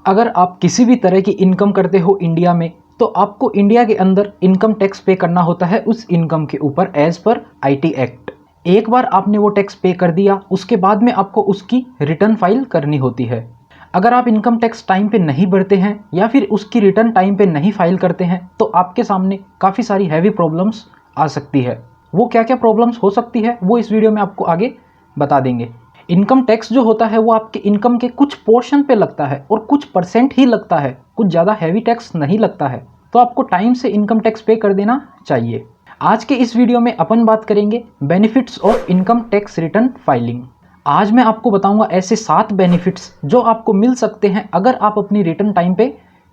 अगर आप किसी भी तरह की इनकम करते हो इंडिया में, तो आपको इंडिया के अंदर इनकम टैक्स पे करना होता है उस इनकम के ऊपर एज पर आईटी एक्ट। एक बार आपने वो टैक्स पे कर दिया, उसके बाद में आपको उसकी रिटर्न फाइल करनी होती है। अगर आप इनकम टैक्स टाइम पे नहीं भरते हैं या फिर उसकी रिटर्न टाइम पे नहीं फाइल करते हैं, तो आपके सामने काफ़ी सारी हैवी प्रॉब्लम्स आ सकती है। वो क्या क्या प्रॉब्लम्स हो सकती है वो इस वीडियो में आपको आगे बता देंगे। इनकम टैक्स जो होता है वो आपके इनकम के कुछ पोर्शन पे लगता है और कुछ परसेंट ही लगता है, कुछ ज़्यादा हैवी टैक्स नहीं लगता है, तो आपको टाइम से इनकम टैक्स पे कर देना चाहिए। आज के इस वीडियो में अपन बात करेंगे benefits of income tax return filing. आज मैं आपको बताऊंगा ऐसे 7 बेनिफिट्स जो आपको मिल सकते हैं अगर आप अपनी रिटर्न टाइम पे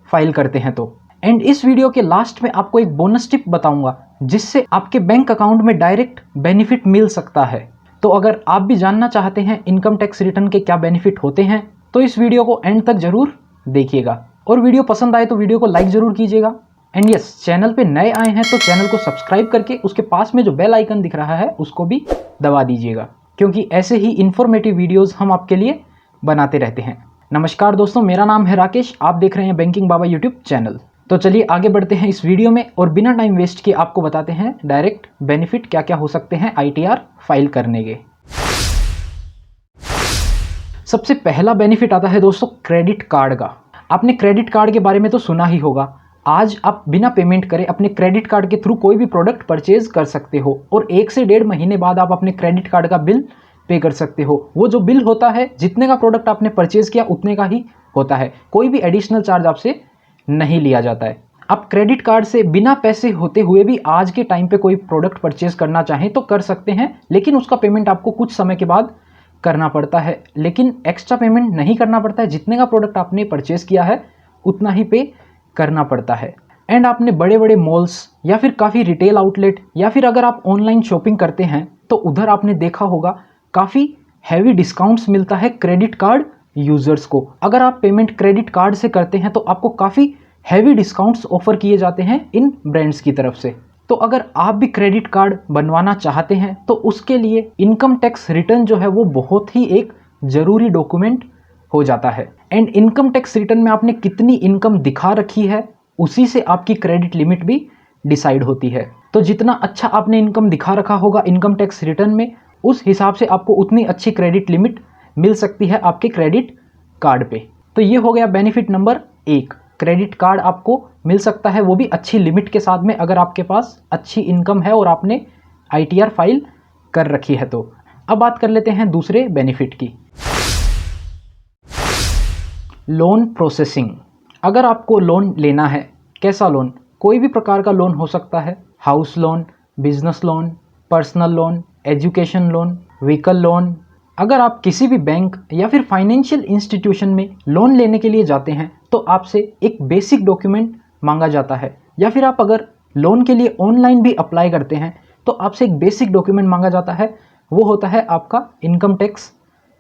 फाइल करते हैं तो। एंड इस वीडियो के लास्ट में आपको एक बोनस टिप बताऊंगा जिससे आपके बैंक अकाउंट में डायरेक्ट बेनिफिट मिल सकता है। तो अगर आप भी जानना चाहते हैं इनकम टैक्स रिटर्न के क्या बेनिफिट होते हैं, तो इस वीडियो को एंड तक जरूर देखिएगा। और वीडियो पसंद आए तो वीडियो को लाइक जरूर कीजिएगा। एंड यस, चैनल पे नए आए हैं तो चैनल को सब्सक्राइब करके उसके पास में जो बेल आइकन दिख रहा है उसको भी दबा दीजिएगा, क्योंकि ऐसे ही इंफॉर्मेटिव वीडियोस हम आपके लिए बनाते रहते हैं। नमस्कार दोस्तों, मेरा नाम है राकेश, आप देख रहे हैं बैंकिंग बाबा यूट्यूब चैनल। तो चलिए आगे बढ़ते हैं इस वीडियो में और बिना टाइम वेस्ट किए आपको बताते हैं डायरेक्ट बेनिफिट क्या क्या हो सकते हैं आईटीआर फाइल करने के। सबसे पहला बेनिफिट आता है दोस्तों क्रेडिट कार्ड का। आपने क्रेडिट कार्ड के बारे में तो सुना ही होगा। आज आप बिना पेमेंट करे अपने क्रेडिट कार्ड के थ्रू कोई भी प्रोडक्ट परचेज कर सकते हो और 1 से 1.5 महीने बाद आप अपने क्रेडिट कार्ड का बिल पे कर सकते हो। वो जो बिल होता है, जितने का प्रोडक्ट आपने परचेज किया उतने का ही होता है, कोई भी एडिशनल चार्ज आपसे नहीं लिया जाता है। आप क्रेडिट कार्ड से बिना पैसे होते हुए भी आज के टाइम पे कोई प्रोडक्ट परचेज करना चाहें तो कर सकते हैं, लेकिन उसका पेमेंट आपको कुछ समय के बाद करना पड़ता है। लेकिन एक्स्ट्रा पेमेंट नहीं करना पड़ता है, जितने का प्रोडक्ट आपने परचेज किया है उतना ही पे करना पड़ता है। एंड आपने बड़े बड़े मॉल्स या फिर काफ़ी रिटेल आउटलेट या फिर अगर आप ऑनलाइन शॉपिंग करते हैं तो उधर आपने देखा होगा काफ़ी हैवी डिस्काउंट्स मिलता है क्रेडिट कार्ड यूज़र्स को। अगर आप पेमेंट क्रेडिट कार्ड से करते हैं तो आपको काफ़ी हैवी डिस्काउंट्स ऑफर किए जाते हैं इन ब्रांड्स की तरफ से। तो अगर आप भी क्रेडिट कार्ड बनवाना चाहते हैं तो उसके लिए इनकम टैक्स रिटर्न जो है वो बहुत ही एक ज़रूरी डॉक्यूमेंट हो जाता है। एंड इनकम टैक्स रिटर्न में आपने कितनी इनकम दिखा रखी है उसी से आपकी क्रेडिट लिमिट भी डिसाइड होती है। तो जितना अच्छा आपने इनकम दिखा रखा होगा इनकम टैक्स रिटर्न में, उस हिसाब से आपको उतनी अच्छी क्रेडिट लिमिट मिल सकती है आपके क्रेडिट कार्ड पे। तो ये हो गया बेनिफिट नंबर 1, क्रेडिट कार्ड आपको मिल सकता है, वो भी अच्छी लिमिट के साथ में अगर आपके पास अच्छी इनकम है और आपने आईटीआर फाइल कर रखी है तो। अब बात कर लेते हैं दूसरे बेनिफिट की, लोन प्रोसेसिंग। अगर आपको लोन लेना है, कैसा लोन, कोई भी प्रकार का लोन हो सकता है, house loan, business loan, personal loan, education loan, vehicle loan. अगर आप किसी भी बैंक या फिर फाइनेंशियल इंस्टीट्यूशन में लोन लेने के लिए जाते हैं तो आपसे एक बेसिक डॉक्यूमेंट मांगा जाता है, या फिर आप अगर लोन के लिए ऑनलाइन भी अप्लाई करते हैं तो आपसे एक बेसिक डॉक्यूमेंट मांगा जाता है, वो होता है आपका इनकम टैक्स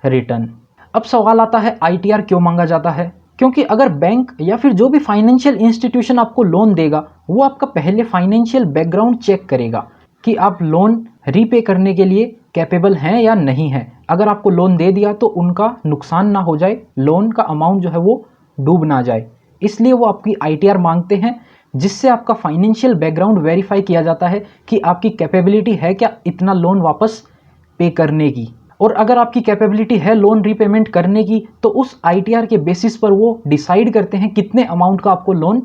रिटर्न। अब सवाल आता है आईटीआर क्यों मांगा जाता है? क्योंकि अगर बैंक या फिर जो भी फाइनेंशियल इंस्टीट्यूशन आपको लोन देगा वो आपका पहले फाइनेंशियल बैकग्राउंड चेक करेगा कि आप लोन रीपे करने के लिए कैपेबल हैं या नहीं हैं। अगर आपको लोन दे दिया तो उनका नुकसान ना हो जाए, लोन का अमाउंट जो है वो डूब ना जाए, इसलिए वो आपकी आईटीआर मांगते हैं, जिससे आपका फाइनेंशियल बैकग्राउंड वेरीफाई किया जाता है कि आपकी कैपेबिलिटी है क्या इतना लोन वापस पे करने की। और अगर आपकी कैपेबिलिटी है लोन रीपेमेंट करने की तो उस आईटीआर के बेसिस पर वो डिसाइड करते हैं कितने अमाउंट का आपको लोन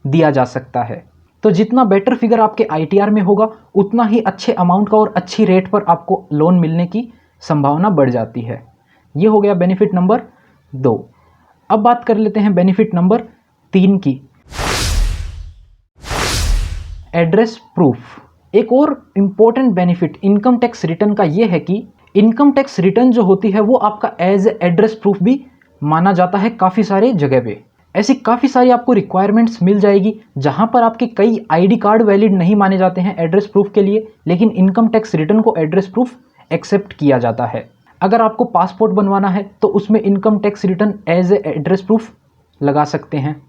दिया जा सकता है। तो जितना बेटर फिगर आपके आईटीआर में होगा उतना ही अच्छे अमाउंट का और अच्छी रेट पर आपको लोन मिलने की संभावना बढ़ जाती है। ये हो गया बेनिफिट नंबर 2। अब बात कर लेते हैं बेनिफिट नंबर 3 की, एड्रेस प्रूफ। एक और important benefit income tax return का ये है कि इनकम टैक्स रिटर्न जो होती है वो आपका एज एड्रेस प्रूफ भी माना जाता है काफ़ी सारे जगह पे। ऐसी काफ़ी सारी आपको रिक्वायरमेंट्स मिल जाएगी जहां पर आपके कई आईडी कार्ड वैलिड नहीं माने जाते हैं एड्रेस प्रूफ के लिए, लेकिन इनकम टैक्स रिटर्न को एड्रेस प्रूफ एक्सेप्ट किया जाता है। अगर आपको पासपोर्ट बनवाना है तो उसमें income tax return as address proof लगा सकते हैं,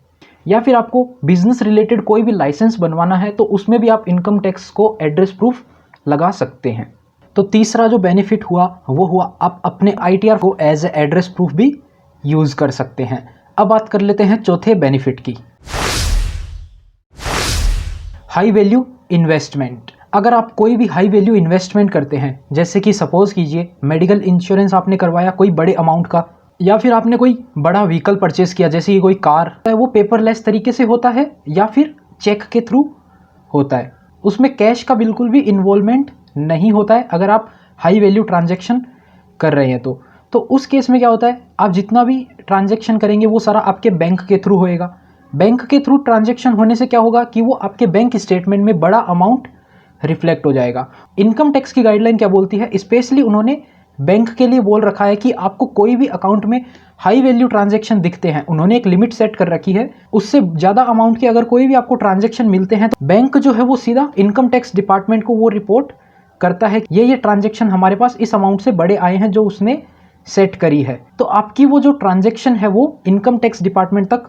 या फिर आपको बिजनेस रिलेटेड कोई भी लाइसेंस बनवाना है तो उसमें भी आप इनकम टैक्स को एड्रेस प्रूफ लगा सकते हैं। तो तीसरा जो बेनिफिट हुआ वो हुआ आप अपने आईटीआर को एज एड्रेस प्रूफ भी यूज़ कर सकते हैं। अब बात कर लेते हैं चौथे बेनिफिट की, हाई वैल्यू इन्वेस्टमेंट। अगर आप कोई भी हाई वैल्यू इन्वेस्टमेंट करते हैं, जैसे कि सपोज कीजिए मेडिकल इंश्योरेंस आपने करवाया कोई बड़े अमाउंट का, या फिर आपने कोई बड़ा व्हीकल परचेस किया जैसे कि कोई कार, वो पेपरलेस तरीके से होता है या फिर चेक के थ्रू होता है, उसमें कैश का बिल्कुल भी इन्वॉल्वमेंट नहीं होता है अगर आप हाई वैल्यू ट्रांजैक्शन कर रहे हैं तो उस केस में क्या होता है, आप जितना भी ट्रांजैक्शन करेंगे वो सारा आपके बैंक के थ्रू होएगा। बैंक के थ्रू ट्रांजैक्शन होने से क्या होगा कि वो आपके बैंक स्टेटमेंट में बड़ा अमाउंट रिफ्लेक्ट हो जाएगा। इनकम टैक्स की गाइडलाइन क्या बोलती है, स्पेशली उन्होंने बैंक के लिए बोल रखा है कि आपको कोई भी अकाउंट में हाई वैल्यू ट्रांजैक्शन दिखते हैं, उन्होंने एक लिमिट सेट कर रखी है, उससे ज़्यादा अमाउंट के अगर कोई भी आपको ट्रांजैक्शन मिलते हैं तो बैंक जो है वो सीधा इनकम टैक्स डिपार्टमेंट को वो रिपोर्ट करता है कि ये ट्रांजैक्शन हमारे पास इस अमाउंट से बड़े आए हैं जो उसने सेट करी है। तो आपकी वो जो ट्रांजैक्शन है वो इनकम टैक्स डिपार्टमेंट तक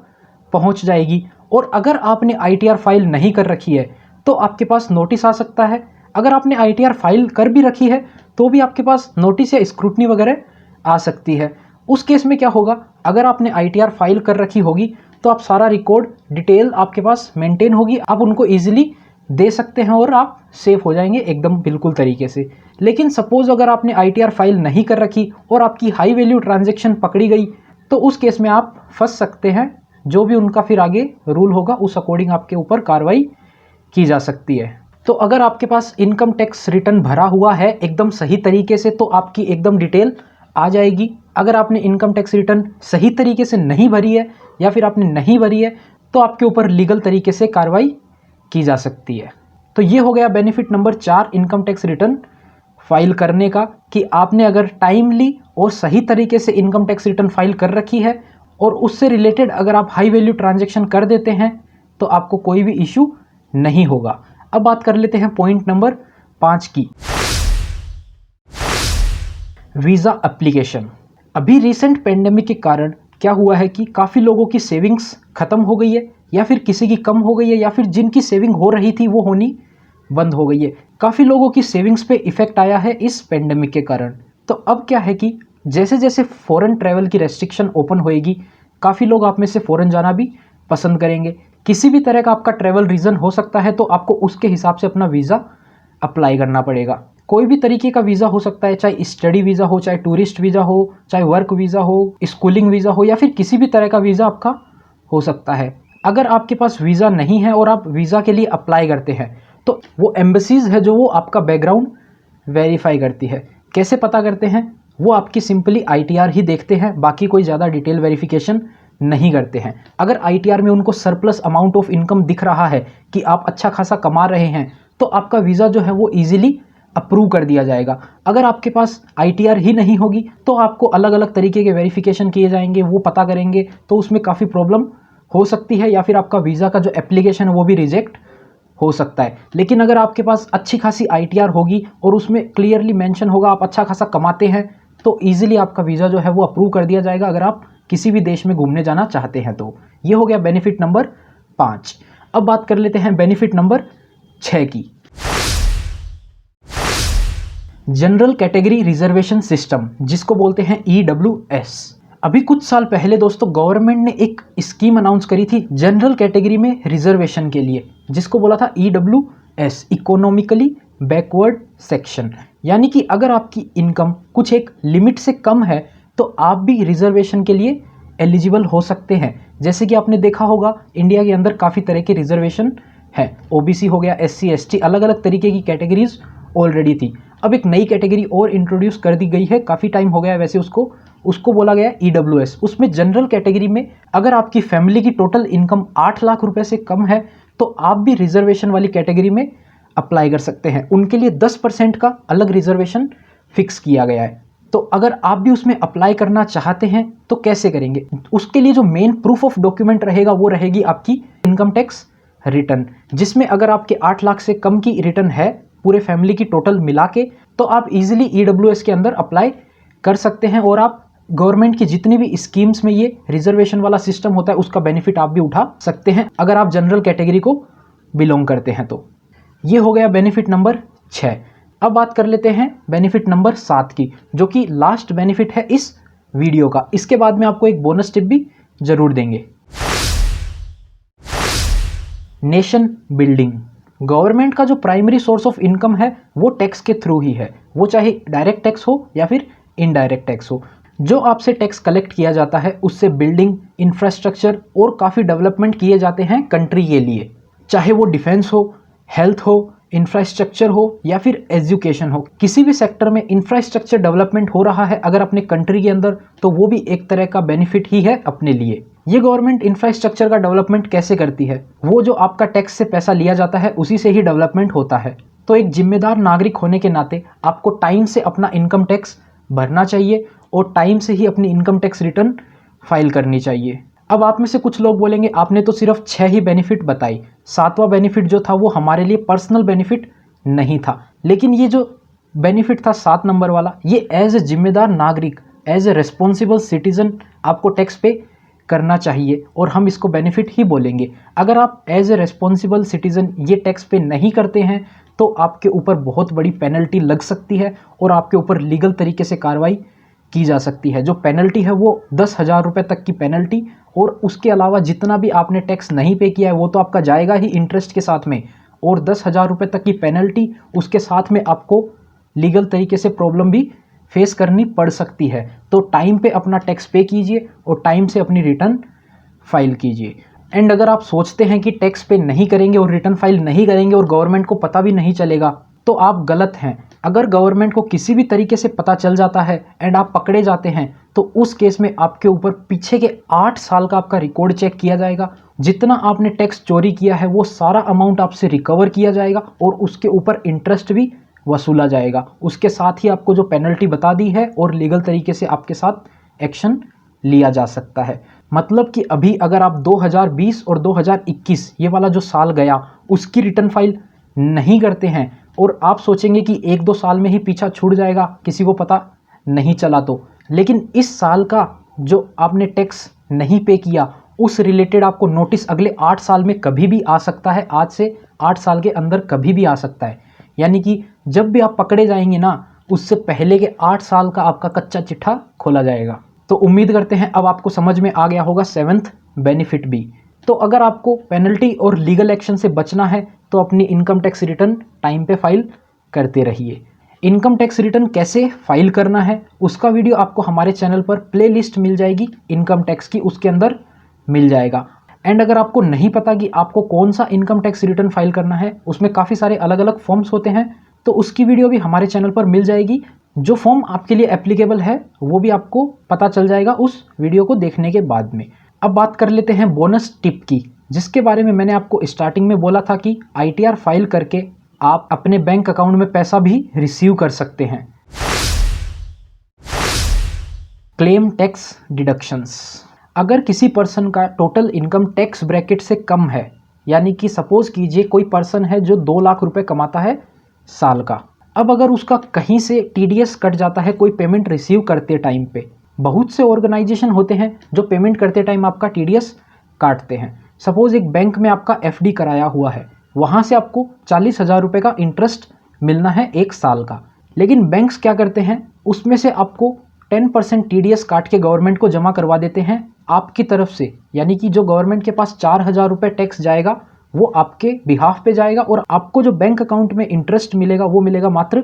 पहुंच जाएगी। और अगर आपने ITR फाइल नहीं कर रखी है तो आपके पास नोटिस आ सकता है। अगर आपने ITR फाइल कर भी रखी है तो भी आपके पास नोटिस या स्क्रूटनी वगैरह आ सकती है। उस केस में क्या होगा, अगर आपने ITR फाइल कर रखी होगी तो आप सारा रिकॉर्ड डिटेल आपके पास मेंटेन होगी, आप उनको ईजिली दे सकते हैं और आप सेफ हो जाएंगे एकदम बिल्कुल तरीके से। लेकिन सपोज अगर आपने ITR फाइल नहीं कर रखी और आपकी हाई वैल्यू ट्रांजैक्शन पकड़ी गई तो उस केस में आप फंस सकते हैं। जो भी उनका फिर आगे रूल होगा उस अकॉर्डिंग आपके ऊपर कार्रवाई की जा सकती है। तो अगर आपके पास इनकम टैक्स रिटर्न भरा हुआ है एकदम सही तरीके से तो आपकी एकदम डिटेल आ जाएगी। अगर आपने इनकम टैक्स रिटर्न सही तरीके से नहीं भरी है या फिर आपने नहीं भरी है तो आपके ऊपर लीगल तरीके से कार्रवाई की जा सकती है। तो ये हो गया benefit number 4 income tax return file करने का, कि आपने अगर टाइमली और सही तरीके से इनकम टैक्स रिटर्न फाइल कर रखी है और उससे रिलेटेड अगर आप हाई वैल्यू ट्रांजैक्शन कर देते हैं तो आपको कोई भी इशू नहीं होगा। अब बात कर लेते हैं पॉइंट नंबर 5 की, वीज़ा एप्लीकेशन। अभी रिसेंट पेंडेमिक के कारण क्या हुआ है कि काफ़ी लोगों की सेविंग्स ख़त्म हो गई है या फिर किसी की कम हो गई है या फिर जिनकी सेविंग हो रही थी वो होनी बंद हो गई है। काफ़ी लोगों की सेविंग्स पे इफ़ेक्ट आया है इस पेंडेमिक के कारण। तो अब क्या है कि जैसे जैसे फ़ॉरेन ट्रैवल की रेस्ट्रिक्शन ओपन होएगी काफ़ी लोग आप में से फ़ॉरेन जाना भी पसंद करेंगे। किसी भी तरह का आपका ट्रैवल रीज़न हो सकता है तो आपको उसके हिसाब से अपना वीज़ा अप्लाई करना पड़ेगा। कोई भी तरीके का वीज़ा हो सकता है, चाहे स्टडी वीज़ा हो, चाहे टूरिस्ट वीज़ा हो, चाहे वर्क वीज़ा हो, स्कूलिंग वीज़ा हो या फिर किसी भी तरह का वीज़ा आपका हो सकता है। अगर आपके पास वीज़ा नहीं है और आप वीज़ा के लिए अप्लाई करते हैं तो वो एम्बेसीज है जो वो आपका बैकग्राउंड वेरीफाई करती है। कैसे पता करते हैं, वो आपकी सिंपली ITR ही देखते हैं, बाकी कोई ज़्यादा डिटेल वेरिफिकेशन नहीं करते हैं। अगर ITR में उनको सरप्लस अमाउंट ऑफ इनकम दिख रहा है कि आप अच्छा खासा कमा रहे हैं तो आपका वीज़ा जो है वो ईजिली अप्रूव कर दिया जाएगा। अगर आपके पास ITR ही नहीं होगी तो आपको अलग अलग तरीके के वेरिफिकेशन किए जाएंगे, वो पता करेंगे तो उसमें काफ़ी प्रॉब्लम हो सकती है या फिर आपका वीज़ा का जो एप्लीकेशन है वो भी रिजेक्ट हो सकता है। लेकिन अगर आपके पास अच्छी खासी ITR होगी और उसमें क्लियरली मेंशन होगा आप अच्छा खासा कमाते हैं तो ईजिली आपका वीज़ा जो है वो अप्रूव कर दिया जाएगा अगर आप किसी भी देश में घूमने जाना चाहते हैं तो। ये हो गया बेनिफिट नंबर 5। अब बात कर लेते हैं बेनिफिट नंबर 6 की, जनरल कैटेगरी रिजर्वेशन सिस्टम, जिसको बोलते हैं EWS। अभी कुछ साल पहले दोस्तों गवर्नमेंट ने एक स्कीम अनाउंस करी थी जनरल कैटेगरी में रिजर्वेशन के लिए, जिसको बोला था EWS, इकोनॉमिकली बैकवर्ड सेक्शन। यानी कि अगर आपकी इनकम कुछ एक लिमिट से कम है तो आप भी रिजर्वेशन के लिए एलिजिबल हो सकते हैं। जैसे कि आपने देखा होगा इंडिया के अंदर काफ़ी तरह के रिजर्वेशन है, OBC हो गया, SC ST, अलग अलग तरीके की कैटेगरीज ऑलरेडी थी। अब एक नई कैटेगरी और इंट्रोड्यूस कर दी गई है, काफ़ी टाइम हो गया है वैसे उसको बोला गया EWS। उसमें जनरल कैटेगरी में अगर आपकी फैमिली की टोटल इनकम 8 लाख रुपए से कम है तो आप भी रिजर्वेशन वाली कैटेगरी में अप्लाई कर सकते हैं। उनके लिए 10% का अलग रिजर्वेशन फिक्स किया गया है। तो अगर आप भी उसमें अप्लाई करना चाहते हैं तो कैसे करेंगे, उसके लिए जो मेन प्रूफ ऑफ डॉक्यूमेंट रहेगा वो रहेगी आपकी इनकम टैक्स रिटर्न, जिसमें अगर आपके 8 लाख से कम की रिटर्न है पूरे फैमिली की टोटल मिला के तो आप इजीली EWS के अंदर अप्लाई कर सकते हैं और आप गवर्नमेंट की जितनी भी स्कीम्स में ये रिजर्वेशन वाला सिस्टम होता है उसका बेनिफिट आप भी उठा सकते हैं अगर आप जनरल कैटेगरी को बिलोंग करते हैं तो। ये हो गया बेनिफिट नंबर 6। अब बात कर लेते हैं बेनिफिट नंबर 7 की, जो कि लास्ट बेनिफिट है इस वीडियो का। इसके बाद में आपको एक बोनस टिप भी ज़रूर देंगे। Nation building. गवर्नमेंट का जो प्राइमरी सोर्स ऑफ इनकम है वो टैक्स के थ्रू ही है, वो चाहे डायरेक्ट टैक्स हो या फिर इनडायरेक्ट टैक्स हो। जो आपसे टैक्स कलेक्ट किया जाता है उससे बिल्डिंग, इंफ्रास्ट्रक्चर और काफ़ी डेवलपमेंट किए जाते हैं कंट्री के लिए, चाहे वो डिफेंस हो, हेल्थ हो, इंफ्रास्ट्रक्चर हो या फिर एजुकेशन हो। किसी भी सेक्टर में इंफ्रास्ट्रक्चर डेवलपमेंट हो रहा है अगर अपने कंट्री के अंदर, तो वो भी एक तरह का बेनिफिट ही है अपने लिए। ये गवर्नमेंट इंफ्रास्ट्रक्चर का डेवलपमेंट कैसे करती है? वो जो आपका टैक्स से पैसा लिया जाता है उसी से ही डेवलपमेंट होता है। तो एक जिम्मेदार नागरिक होने के नाते आपको टाइम से अपना इनकम टैक्स भरना चाहिए और टाइम से ही अपनी इनकम टैक्स रिटर्न फाइल करनी चाहिए। अब आप में से कुछ लोग बोलेंगे आपने तो सिर्फ 6 ही बेनिफिट बताई, 7वां बेनिफिट जो था वो हमारे लिए पर्सनल बेनिफिट नहीं था। लेकिन ये जो बेनिफिट था 7 नंबर वाला, ये एज ए जिम्मेदार नागरिक, एज ए रेस्पॉन्सिबल सिटीजन आपको टैक्स पे करना चाहिए और हम इसको बेनिफिट ही बोलेंगे। अगर आप एज ए रेस्पॉन्सिबल सिटीजन ये टैक्स पे नहीं करते हैं तो आपके ऊपर बहुत बड़ी पेनल्टी लग सकती है और आपके ऊपर लीगल तरीके से कार्रवाई की जा सकती है। जो पेनल्टी है वो 10,000 रुपये तक की पेनल्टी, और उसके अलावा जितना भी आपने टैक्स नहीं पे किया है वो तो आपका जाएगा ही इंटरेस्ट के साथ में, और 10,000 रुपये तक की पेनल्टी, उसके साथ में आपको लीगल तरीके से प्रॉब्लम भी फेस करनी पड़ सकती है। तो टाइम पे अपना टैक्स पे कीजिए और टाइम से अपनी रिटर्न फाइल कीजिए। एंड अगर आप सोचते हैं कि टैक्स पे नहीं करेंगे और रिटर्न फाइल नहीं करेंगे और गवर्नमेंट को पता भी नहीं चलेगा, तो आप गलत हैं। अगर गवर्नमेंट को किसी भी तरीके से पता चल जाता है एंड आप पकड़े जाते हैं तो उस केस में आपके ऊपर पीछे के 8 साल का आपका रिकॉर्ड चेक किया जाएगा। जितना आपने टैक्स चोरी किया है वो सारा अमाउंट आपसे रिकवर किया जाएगा और उसके ऊपर इंटरेस्ट भी वसूला जाएगा। उसके साथ ही आपको जो पेनल्टी बता दी है और लीगल तरीके से आपके साथ एक्शन लिया जा सकता है। मतलब कि अभी अगर आप 2020 और 2021 ये वाला जो साल गया उसकी रिटर्न फाइल नहीं करते हैं और आप सोचेंगे कि 1-2 साल में ही पीछा छूट जाएगा, किसी को पता नहीं चला तो, लेकिन इस साल का जो आपने टैक्स नहीं पे किया उस रिलेटेड आपको नोटिस अगले 8 साल में कभी भी आ सकता है। आज से 8 साल के अंदर कभी भी आ सकता है। यानी कि जब भी आप पकड़े जाएंगे ना, उससे पहले के 8 साल का आपका कच्चा चिट्ठा खोला जाएगा। तो उम्मीद करते हैं अब आपको समझ में आ गया होगा 7th बेनिफिट भी। तो अगर आपको पेनल्टी और लीगल एक्शन से बचना है तो अपनी इनकम टैक्स रिटर्न टाइम पे फाइल करते रहिए। इनकम टैक्स रिटर्न कैसे फाइल करना है उसका वीडियो आपको हमारे चैनल पर प्लेलिस्ट मिल जाएगी इनकम टैक्स की, उसके अंदर मिल जाएगा। एंड अगर आपको नहीं पता कि आपको कौन सा इनकम टैक्स रिटर्न फाइल करना है, उसमें काफ़ी सारे अलग अलग फॉर्म्स होते हैं, तो उसकी वीडियो भी हमारे चैनल पर मिल जाएगी। जो फॉर्म आपके लिए एप्लीकेबल है वो भी आपको पता चल जाएगा उस वीडियो को देखने के बाद में। अब बात कर लेते हैं बोनस टिप की, जिसके बारे में मैंने आपको स्टार्टिंग में बोला था कि ITR फाइल करके आप अपने बैंक अकाउंट में पैसा भी रिसीव कर सकते हैं। Claim tax deductions. अगर किसी पर्सन का टोटल इनकम टैक्स ब्रैकेट से कम है, यानी कि सपोज कीजिए कोई पर्सन है जो 2 लाख रुपए कमाता है साल का, अब अगर उसका कहीं से TDS कट जाता है कोई पेमेंट रिसीव करते टाइम पे, बहुत से ऑर्गेनाइजेशन होते हैं जो पेमेंट करते टाइम आपका TDS काटते हैं। सपोज एक बैंक में आपका FD कराया हुआ है, वहाँ से आपको 40,000 रुपये का इंटरेस्ट मिलना है 1 साल का, लेकिन बैंक्स क्या करते हैं उसमें से आपको 10% TDS काट के गवर्नमेंट को जमा करवा देते हैं आपकी तरफ से। यानी कि जो गवर्नमेंट के पास 4,000 रुपये टैक्स जाएगा वो आपके बिहाफ पे जाएगा और आपको जो बैंक अकाउंट में इंटरेस्ट मिलेगा वो मिलेगा मात्र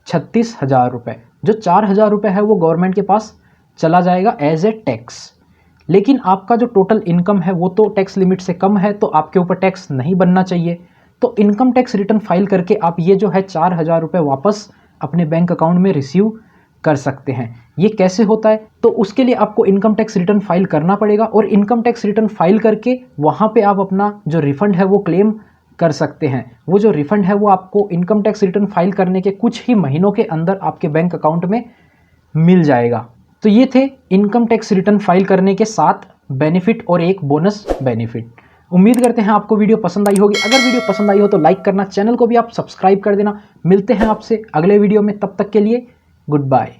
36,000 रुपये। जो 4,000 रुपये है वो गवर्नमेंट के पास चला जाएगा एज ए टैक्स। लेकिन आपका जो टोटल इनकम है वो तो टैक्स लिमिट से कम है, तो आपके ऊपर टैक्स नहीं बनना चाहिए। तो इनकम टैक्स रिटर्न फाइल करके आप ये जो है 4,000 रुपये वापस अपने बैंक अकाउंट में रिसीव कर सकते हैं। ये कैसे होता है? तो उसके लिए आपको इनकम टैक्स रिटर्न फाइल करना पड़ेगा और इनकम टैक्स रिटर्न फाइल करके वहाँ पे आप अपना जो रिफंड है वो क्लेम कर सकते हैं। वो जो रिफंड है वो आपको इनकम टैक्स रिटर्न फाइल करने के कुछ ही महीनों के अंदर आपके बैंक अकाउंट में मिल जाएगा। तो ये थे इनकम टैक्स रिटर्न फाइल करने के 7 बेनिफिट और एक बोनस बेनिफिट। उम्मीद करते हैं आपको वीडियो पसंद आई होगी। अगर वीडियो पसंद आई हो तो लाइक करना, चैनल को भी आप सब्सक्राइब कर देना। मिलते हैं आपसे अगले वीडियो में, तब तक के लिए गुड बाय।